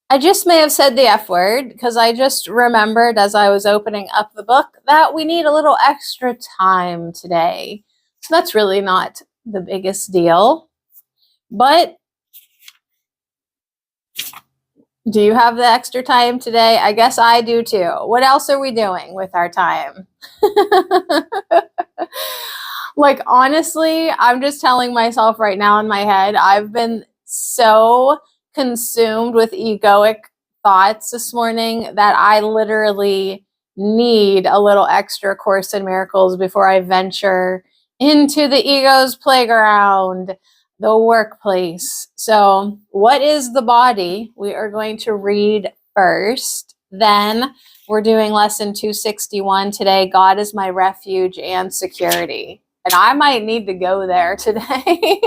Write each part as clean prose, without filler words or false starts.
I just may have said the F word because I just remembered as I was opening up the book that we need a little extra time today. So that's really not the biggest deal. But do you have the extra time today? I guess I do too. What else are we doing with our time? Like, honestly, I'm just telling myself right now in my head, I've been so consumed with egoic thoughts this morning that I literally need a little extra Course in Miracles before I venture into the ego's playground, the workplace. So, what is the body? We are going to read first. Then we're doing lesson 261 today. God is my refuge and security. And I might need to go there today.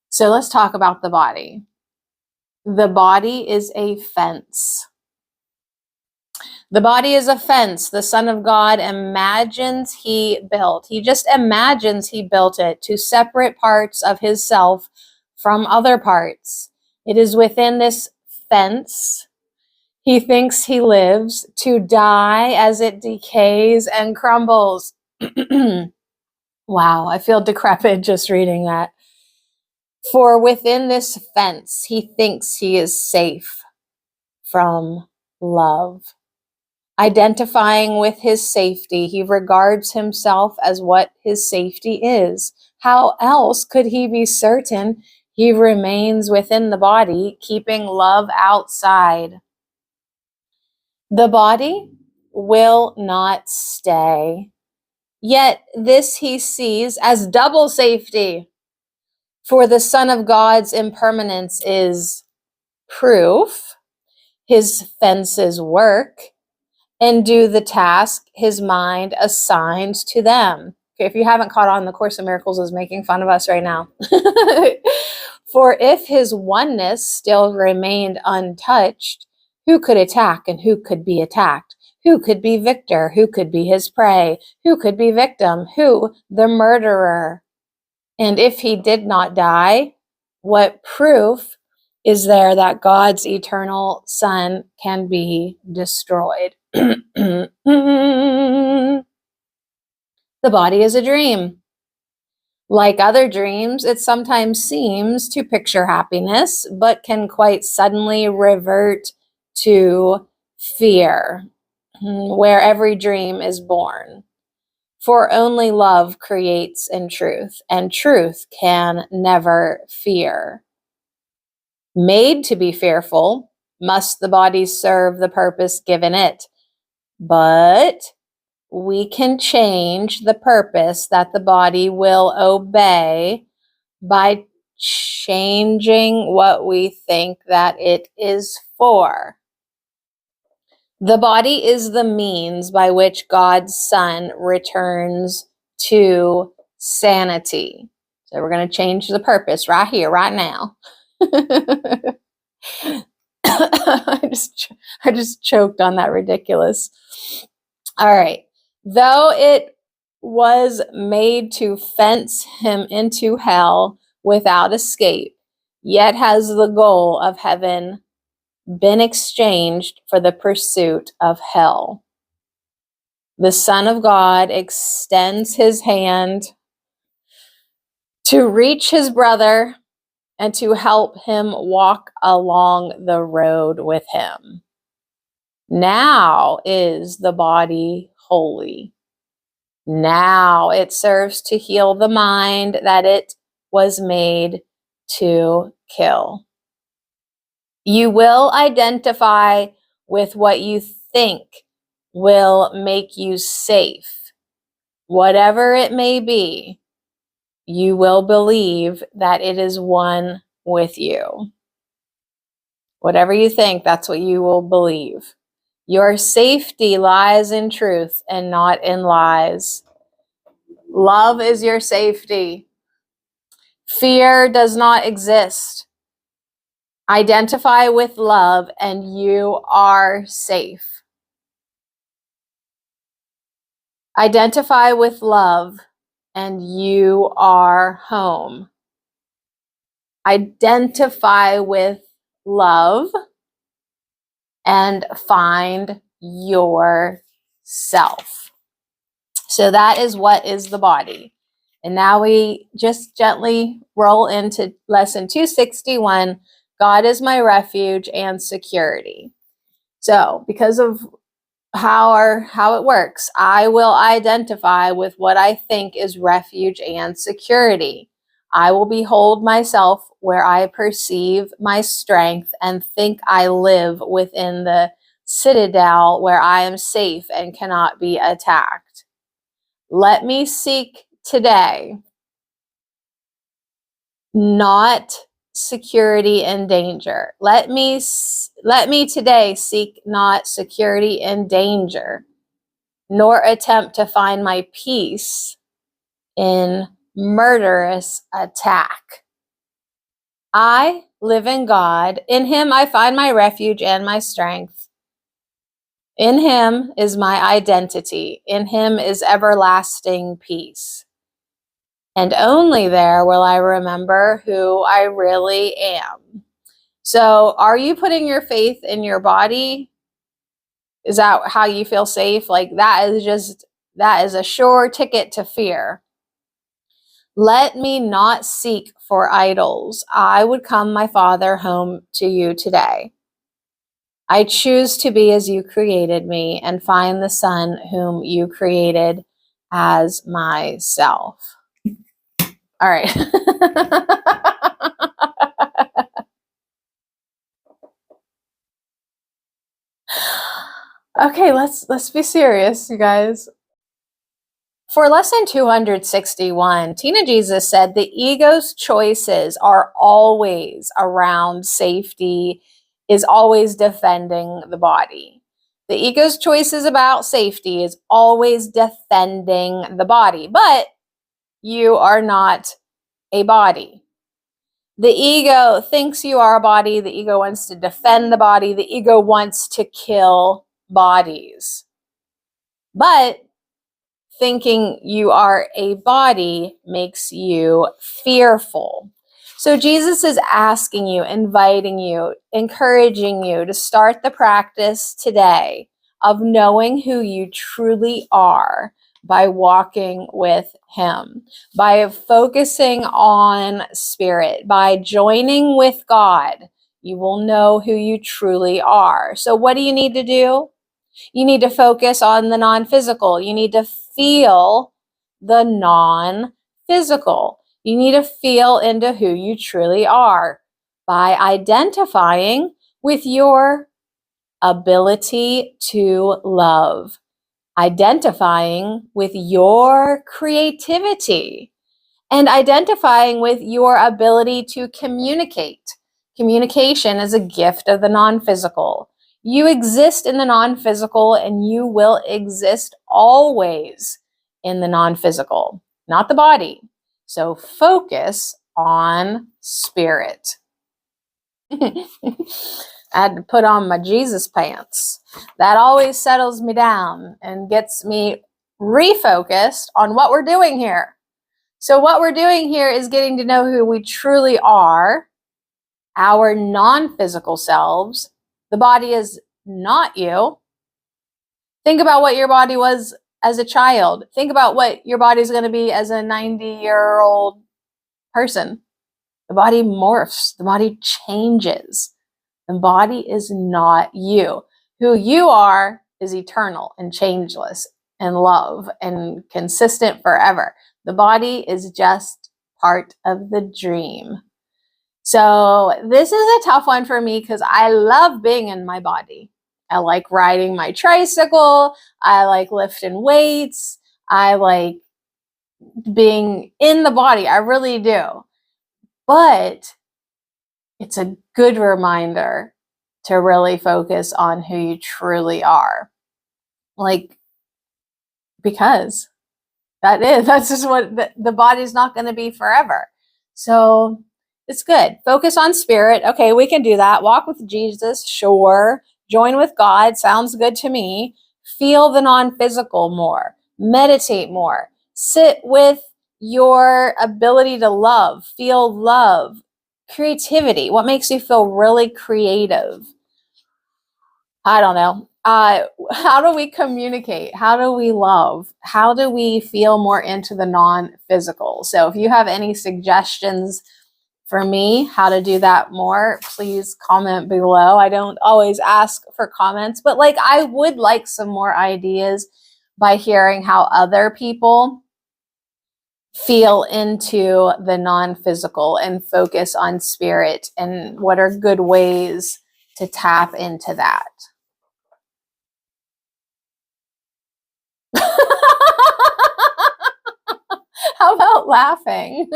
So let's talk about the body. The body is a fence. The body is a fence the Son of God imagines he built. He just imagines he built it to separate parts of his self from other parts. It is within this fence he thinks he lives, to die as it decays and crumbles. Wow, I feel decrepit just reading that. For within this fence, he thinks he is safe from love. Identifying with his safety, he regards himself as what his safety is. How else could he be certain he remains within the body, keeping love outside? The body will not stay. Yet this he sees as double safety. For the Son of God's impermanence is proof his fences work and do the task his mind assigns to them. Okay, if you haven't caught on, the Course in Miracles is making fun of us right now. For if his oneness still remained untouched, who could attack and who could be attacked? Who could be victor? Who could be his prey? Who could be victim? Who the murderer? And if he did not die, what proof is there that God's eternal Son can be destroyed? The body is a dream. Like other dreams, it sometimes seems to picture happiness, but can quite suddenly revert to fear, where every dream is born. For only love creates in truth, and truth can never fear. Made to be fearful, must the body serve the purpose given it. But we can change the purpose that the body will obey by changing what we think that it is for. The body is the means by which God's Son returns to sanity. So we're going to change the purpose right here, right now. I just choked on that ridiculous. All right. Though it was made to fence him into hell without escape, yet has the goal of heaven been exchanged for the pursuit of hell. The Son of God extends his hand to reach his brother and to help him walk along the road with him. Now is the body holy. Now it serves to heal the mind that it was made to kill. You will identify with what you think will make you safe. Whatever it may be, you will believe that it is one with you. Whatever you think, that's what you will believe. Your safety lies in truth and not in lies. Love is your safety. Fear does not exist. Identify with love and you are safe. Identify with love and you are home. Identify with love, and find yourself. So that is what is the body. And now we just gently roll into lesson 261, God is my refuge and security. So because of how it works, I will identify with what I think is refuge and security. I will behold myself where I perceive my strength and think I live within the citadel where I am safe and cannot be attacked. Let me seek today not security and danger. Let me today seek not security and danger, nor attempt to find my peace in murderous attack. I live in God. In him I find my refuge and my strength. In him is my identity. In him is everlasting peace. And only there will I remember who I really am. So, are you putting your faith in your body? Is that how you feel safe? Like that is a sure ticket to fear. Let me not seek for idols. I would come, my Father, home to you today. I choose to be as you created me and find the Son whom you created as myself. All right. Okay, let's be serious, you guys. For lesson 261, Tina Jesus said the ego's choices are always around safety, is always defending the body. The ego's choices about safety is always defending the body, but you are not a body. The ego thinks you are a body. The ego wants to defend the body. The ego wants to kill bodies. But thinking you are a body makes you fearful. So Jesus is asking you, inviting you, encouraging you to start the practice today of knowing who you truly are by walking with him, by focusing on spirit, by joining with God. You will know who you truly are. So what do you need to do? You need to focus on the non-physical. You need to feel the non-physical. You need to feel into who you truly are by identifying with your ability to love, identifying with your creativity, and identifying with your ability to communicate. Communication is a gift of the non-physical. You exist in the non-physical and you will exist always in the non-physical, not the body. So focus on spirit. I had to put on my Jesus pants. That always settles me down and gets me refocused on what we're doing here. So what we're doing here is getting to know who we truly are, our non-physical selves. The body is not you. Think about what your body was as a child. Think about what your body is going to be as a 90-year-old person. The body morphs. The body changes. The body is not you. Who you are is eternal and changeless and love and consistent forever. The body is just part of the dream. So this is a tough one for me because I love being in my body. I like riding my tricycle. I like lifting weights. I like being in the body. I really do. But it's a good reminder to really focus on who you truly are. Like, because that's just what the body's not going to be forever. So it's good. Focus on spirit. Okay, we can do that. Walk with Jesus, sure. Join with God, sounds good to me. Feel the non-physical more. Meditate more. Sit with your ability to love. Feel love. Creativity. What makes you feel really creative? I don't know. How do we communicate? How do we love? How do we feel more into the non-physical? So if you have any suggestions for me how to do that more, please comment below. I don't always ask for comments, but like I would like some more ideas by hearing how other people feel into the non-physical and focus on spirit, and what are good ways to tap into that. How about laughing?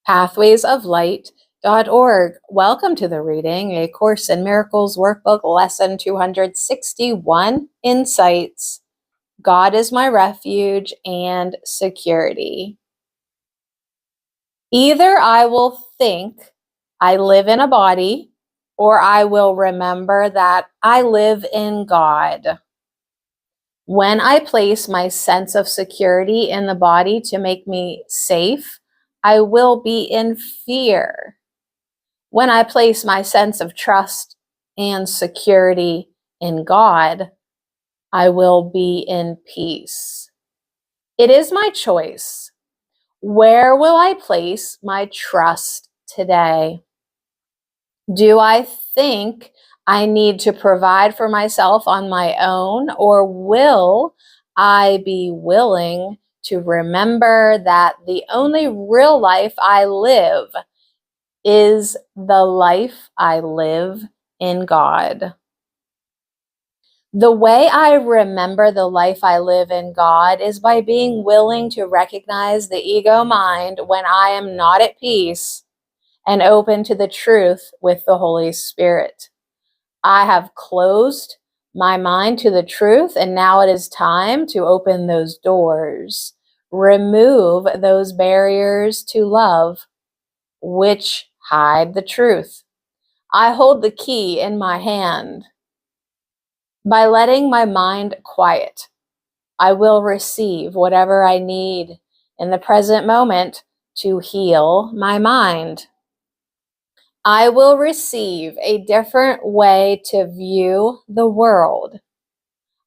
Pathwaysoflight.org. Welcome to the reading, A Course in Miracles Workbook, Lesson 261, Insights. God is my refuge and security. Either I will think I live in a body, or I will remember that I live in God. When I place my sense of security in the body to make me safe, I will be in fear. When I place my sense of trust and security in God, I will be in peace. It is my choice. Where will I place my trust today? Do I think I need to provide for myself on my own, or will I be willing to remember that the only real life I live is the life I live in God? The way I remember the life I live in God is by being willing to recognize the ego mind when I am not at peace and open to the truth with the Holy Spirit. I have closed my mind to the truth, and now it is time to open those doors, remove those barriers to love, which hide the truth. I hold the key in my hand. By letting my mind quiet, I will receive whatever I need in the present moment to heal my mind. I will receive a different way to view the world.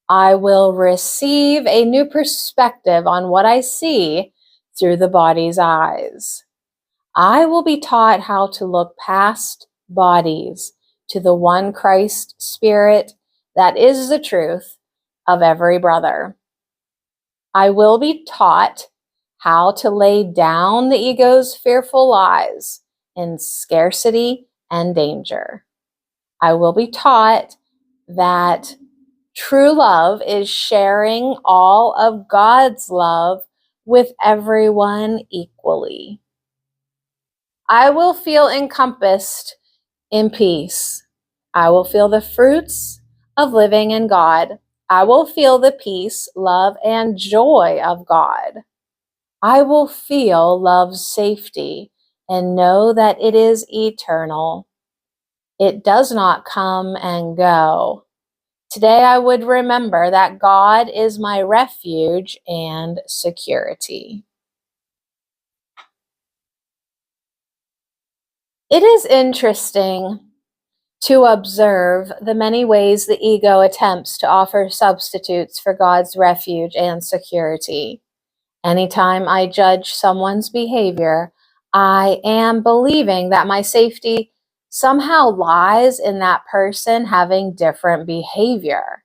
I will receive a new perspective on what I see through the body's eyes. I will be taught how to look past bodies to the one Christ Spirit that is the truth of every brother. I will be taught how to lay down the ego's fearful lies in scarcity and danger. I will be taught that true love is sharing all of God's love with everyone equally. I will feel encompassed in peace. I will feel the fruits of living in God. I will feel the peace, love, and joy of God. I will feel love's safety and know that it is eternal. It does not come and go. Today I would remember that God is my refuge and security. It is interesting to observe the many ways the ego attempts to offer substitutes for God's refuge and security. Anytime I judge someone's behavior, I am believing that my safety somehow lies in that person having different behavior.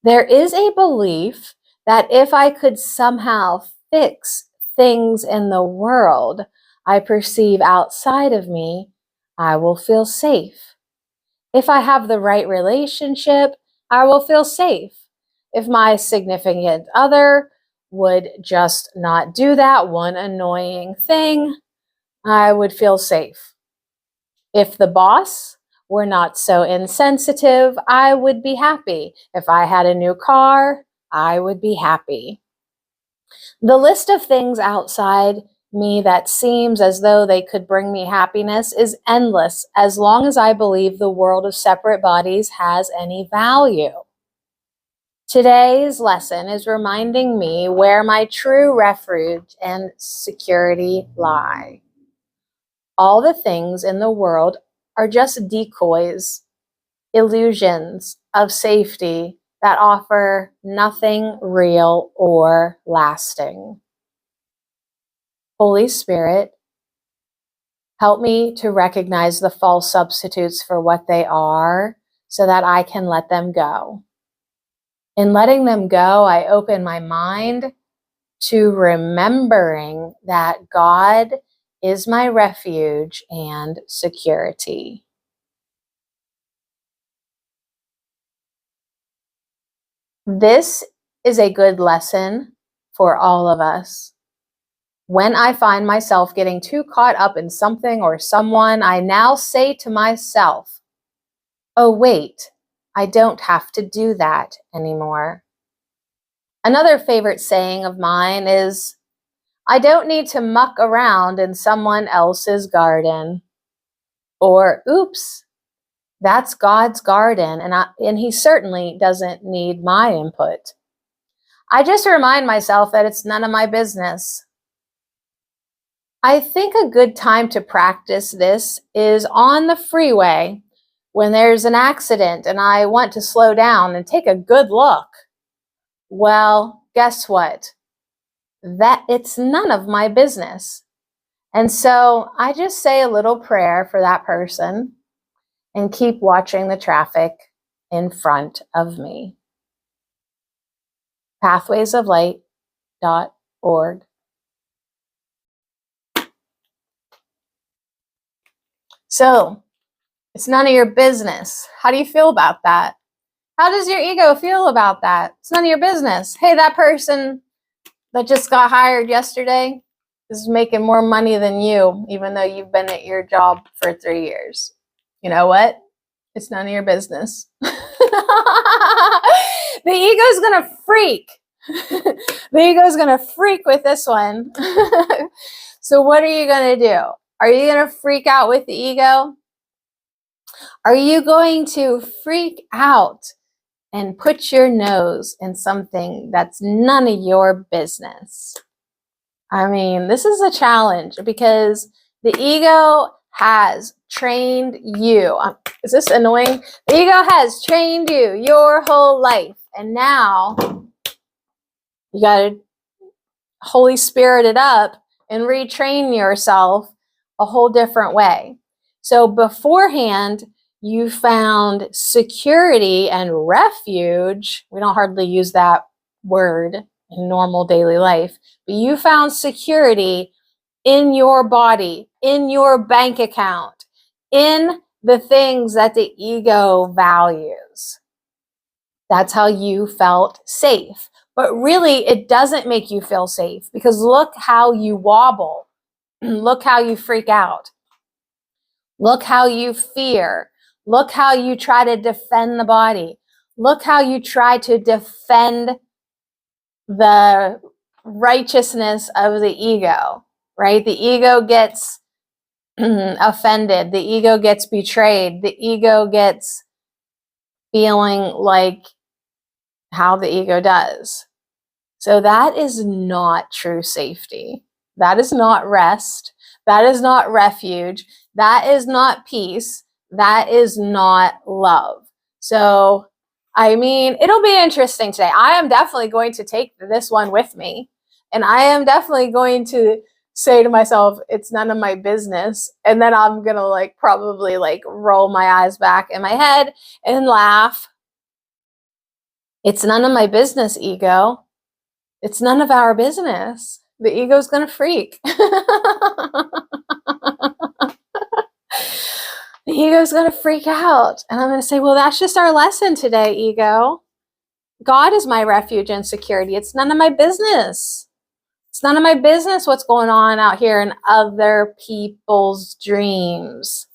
There is a belief that if I could somehow fix things in the world I perceive outside of me, I will feel safe. If I have the right relationship, I will feel safe. If my significant other would just not do that one annoying thing, I would feel safe. If the boss were not so insensitive, I would be happy. If I had a new car, I would be happy. The list of things outside me that seems as though they could bring me happiness is endless as long as I believe the world of separate bodies has any value. Today's lesson is reminding me where my true refuge and security lie. All the things in the world are just decoys, illusions of safety that offer nothing real or lasting. Holy Spirit, help me to recognize the false substitutes for what they are so that I can let them go. In letting them go, I open my mind to remembering that God is my refuge and security. This is a good lesson for all of us. When I find myself getting too caught up in something or someone, I now say to myself, oh, wait, I don't have to do that anymore. Another favorite saying of mine is, I don't need to muck around in someone else's garden. Or, oops, that's God's garden, and he certainly doesn't need my input. I just remind myself that it's none of my business. I think a good time to practice this is on the freeway when there's an accident and I want to slow down and take a good look. Well, guess what? That it's none of my business. And so I just say a little prayer for that person and keep watching the traffic in front of me. pathwaysoflight.org. So, it's none of your business. How do you feel about that? How does your ego feel about that? It's none of your business. Hey, that person that just got hired yesterday is making more money than you, even though you've been at your job for 3 years. You know what? It's none of your business. The ego's gonna freak. The ego's gonna freak with this one. So what are you gonna do? Are you gonna freak out with the ego? Are you going to freak out and put your nose in something that's none of your business? I mean, this is a challenge because the ego has trained you. Is this annoying? The ego has trained you your whole life. And now you got to Holy Spirit it up and retrain yourself a whole different way. So beforehand, you found security and refuge. We don't hardly use that word in normal daily life, but you found security in your body, in your bank account, in the things that the ego values. That's how you felt safe. But really, it doesn't make you feel safe because look how you wobble. Look how you freak out. Look how you fear. Look how you try to defend the body. Look how you try to defend the righteousness of the ego, right? The ego gets offended. The ego gets betrayed. The ego gets feeling like how the ego does. So that is not true safety. That is not rest. That is not refuge. That is not peace. That is not love. So, I mean, it'll be interesting today. I am definitely going to take this one with me. And I am definitely going to say to myself, it's none of my business. And then I'm going to probably roll my eyes back in my head and laugh. It's none of my business, ego. It's none of our business. The ego's going to freak. The ego's going to freak out. And I'm going to say, well, that's just our lesson today, ego. God is my refuge and security. It's none of my business. It's none of my business what's going on out here in other people's dreams.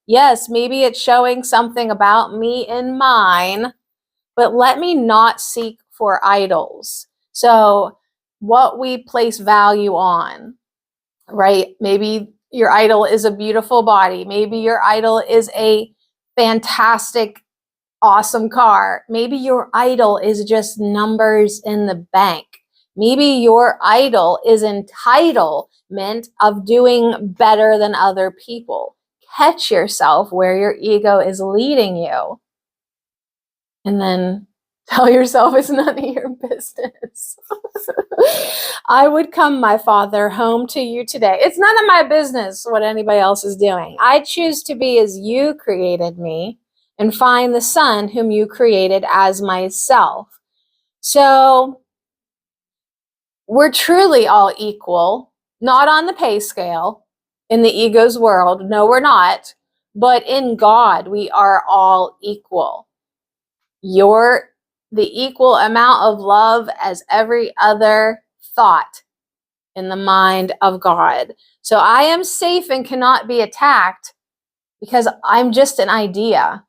Yes, maybe it's showing something about me in mine, but let me not seek for idols. So what we place value on, right? Maybe your idol is a beautiful body. Maybe your idol is a fantastic, awesome car. Maybe your idol is just numbers in the bank. Maybe your idol is entitlement of doing better than other people. Catch yourself where your ego is leading you. And then tell yourself it's none of your business. I would come, my Father, home to you today. It's none of my business what anybody else is doing. I choose to be as you created me and find the Son whom you created as myself. So we're truly all equal, not on the pay scale in the ego's world. No, we're not. But in God, we are all equal. You're the equal amount of love as every other thought in the mind of God. So I am safe and cannot be attacked because I'm just an idea.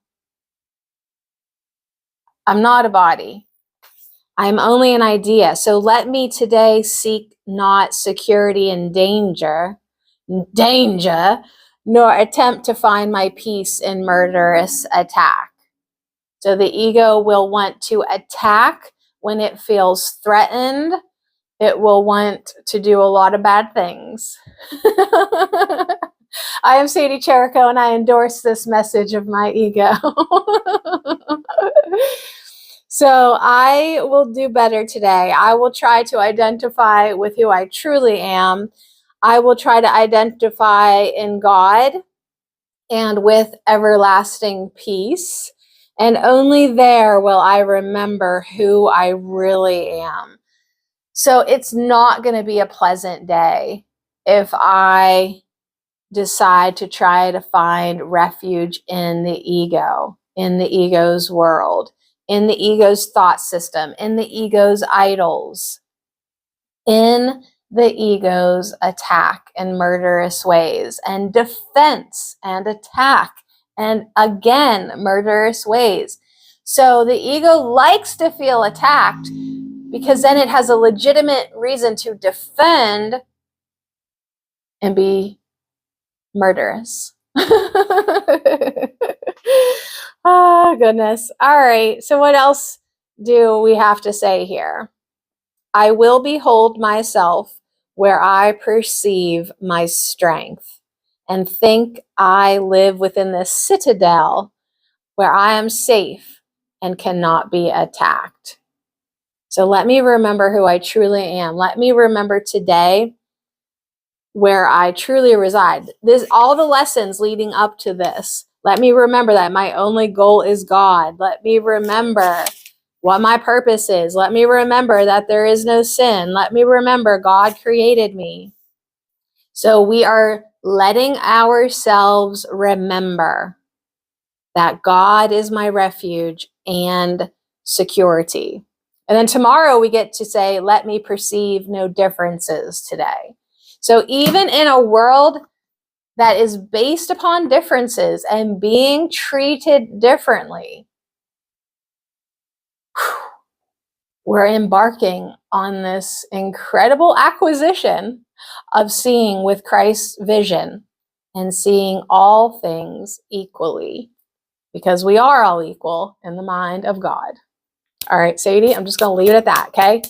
I'm not a body. I'm only an idea. So let me today seek not security and danger, nor attempt to find my peace in murderous attack. So the ego will want to attack when it feels threatened. It will want to do a lot of bad things. I am Sadie Cherico, and I endorse this message of my ego. So I will do better today. I will try to identify with who I truly am. I will try to identify in God and with everlasting peace. And only there will I remember who I really am. So it's not going to be a pleasant day if I decide to try to find refuge in the ego, in the ego's world, in the ego's thought system, in the ego's idols, in the ego's attack and murderous ways, and defense and attack, and again, murderous ways. So the ego likes to feel attacked because then it has a legitimate reason to defend and be murderous. Oh, goodness. All right. So what else do we have to say here? I will behold myself where I perceive my strength and think I live within this citadel where I am safe and cannot be attacked. So let me remember who I truly am. Let me remember today where I truly reside. All the lessons leading up to this. Let me remember that my only goal is God. Let me remember what my purpose is. Let me remember that there is no sin. Let me remember God created me. So we are letting ourselves remember that God is my refuge and security. And then tomorrow we get to say, let me perceive no differences today. So even in a world that is based upon differences and being treated differently, we're embarking on this incredible acquisition of seeing with Christ's vision and seeing all things equally, because we are all equal in the mind of God. All right, Sadie, I'm just going to leave it at that, okay?